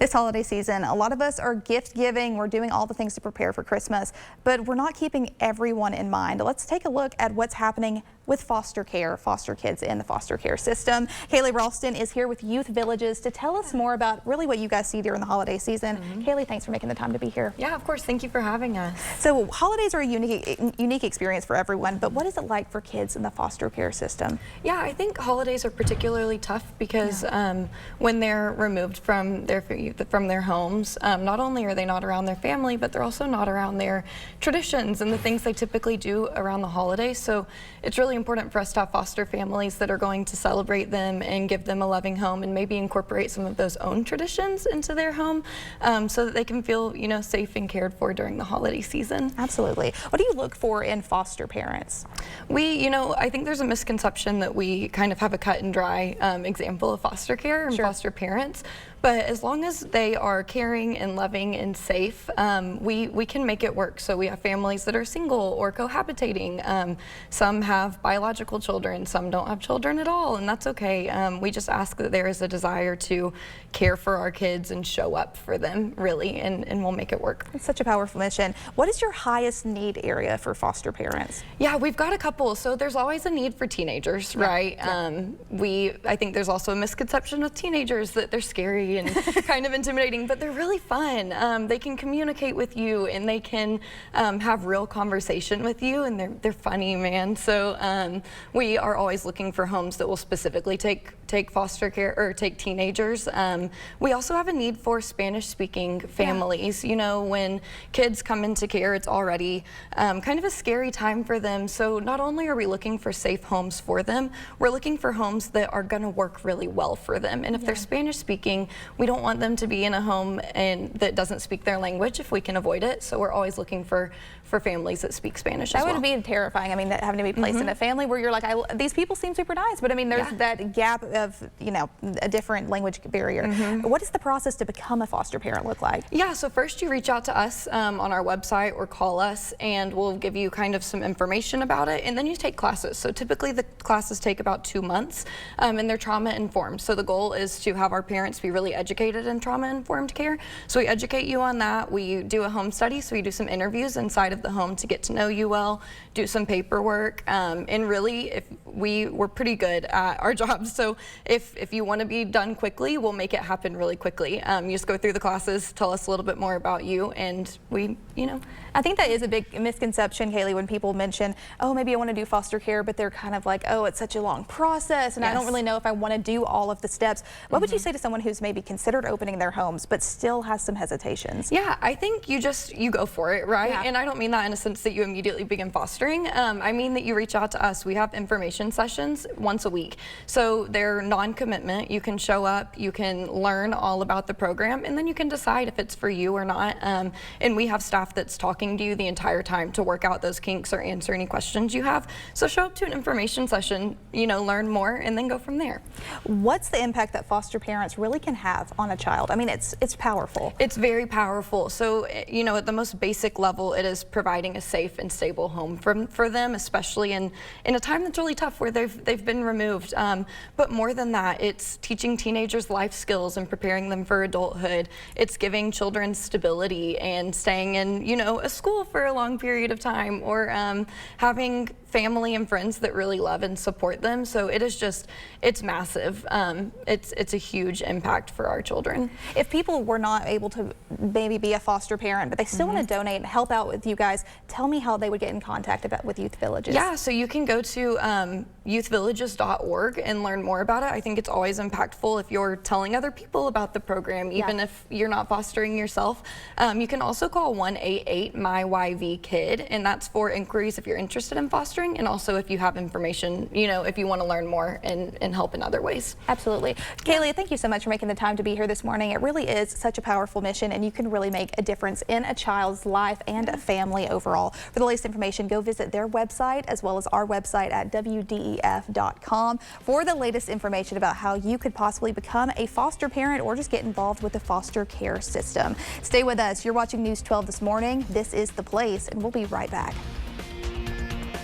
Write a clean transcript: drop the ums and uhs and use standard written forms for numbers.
This holiday season, a lot of us are gift giving. We're doing all the things to prepare for Christmas, but we're not keeping everyone in mind. Let's take a look at what's happening with foster kids in the foster care system. Kailey Rawlston is here with Youth Villages to tell us more about really what you guys see during the holiday season. Kailey, thanks for making the time to be here. Yeah, of course. Thank you for having us. So holidays are a unique experience for everyone, but what is it like for kids in the foster care system? Yeah, I think holidays are particularly tough because when they're removed from their homes, not only are they not around their family, but they're also not around their traditions and the things they typically do around the holidays. So it's really important for us to have foster families that are going to celebrate them and give them a loving home and maybe incorporate some of those own traditions into their home so that they can feel, safe and cared for during the holiday season. Absolutely. What do you look for in foster parents? I think there's a misconception that we kind of have a cut and dry example of foster care and foster parents. But as long as they are caring and loving and safe, we can make it work. So we have families that are single or cohabitating. Some have biological children, some don't have children at all, and that's okay. We just ask that there is a desire to care for our kids and show up for them, really, and we'll make it work. It's such a powerful mission. What is your highest need area for foster parents? Yeah, we've got a couple. So there's always a need for teenagers, right? I think there's also a misconception with teenagers that they're scary and kind of intimidating, but they're really fun. They can communicate with you and they can have real conversation with you, and they're funny, man. So we are always looking for homes that will specifically take foster care or take teenagers. We also have a need for Spanish-speaking families. When kids come into care, it's already kind of a scary time for them. So not only are we looking for safe homes for them, we're looking for homes that are going to work really well for them. And if they're Spanish-speaking, we don't want them to be in a home that doesn't speak their language if we can avoid it. So we're always looking for families that speak Spanish as well. That would be terrifying. I mean, that having to be placed in a family where you're like, these people seem super nice, but I mean, there's that gap of, a different language barrier. What does the process to become a foster parent look like? Yeah, so first you reach out to us on our website or call us, and we'll give you kind of some information about it, and then you take classes. So typically the classes take about 2 months, and they're trauma informed. So the goal is to have our parents be really educated in trauma informed care. So we educate you on that. We do a home study, so we do some interviews inside of the home to get to know you well, do some paperwork, and really we're pretty good at our jobs. So if you want to be done quickly, we'll make it happen really quickly. You just go through the classes, tell us a little bit more about you, and I think that is a big misconception, Kailey, when people mention, oh, maybe I want to do foster care, but they're kind of like, oh, it's such a long process, and I don't really know if I want to do all of the steps. What would you say to someone who's maybe considered opening their homes, but still has some hesitations? Yeah, I think you go for it, right? And I don't mean that in a sense that you immediately begin fostering. I mean that you reach out to us. We have information sessions once a week. So they're non-commitment. You can show up, you can learn all about the program, and then you can decide if it's for you or not. And we have staff that's talking to you the entire time to work out those kinks or answer any questions you have. So show up to an information session, learn more, and then go from there. What's the impact that foster parents really can have on a child? I mean, it's powerful. It's very powerful. So, at the most basic level, it is providing a safe and stable home for them, especially in a time that's really tough where they've been removed. But more than that, it's teaching teenagers life skills and preparing them for adulthood. It's giving children stability and staying in, a school for a long period of time, or having family and friends that really love and support them. So it's massive. It's a huge impact for our children. If people were not able to maybe be a foster parent, but they still want to donate and help out with you guys, tell me how they would get in contact with Youth Villages. Yeah, so you can go to youthvillages.org and learn more about it. I think it's always impactful if you're telling other people about the program, even if you're not fostering yourself. You can also call 1-888-MY-YV-KID, and that's for inquiries if you're interested in fostering, and also if you have information, if you want to learn more and help in other ways. Absolutely. Kailey, thank you so much for making the time to be here this morning. It really is such a powerful mission, and you can really make a difference in a child's life and a family overall. For the latest information, go visit their website as well as our website at WDEF.com for the latest information about how you could possibly become a foster parent or just get involved with the foster care system. Stay with us. You're watching News 12 this morning. This is The Place, and we'll be right back.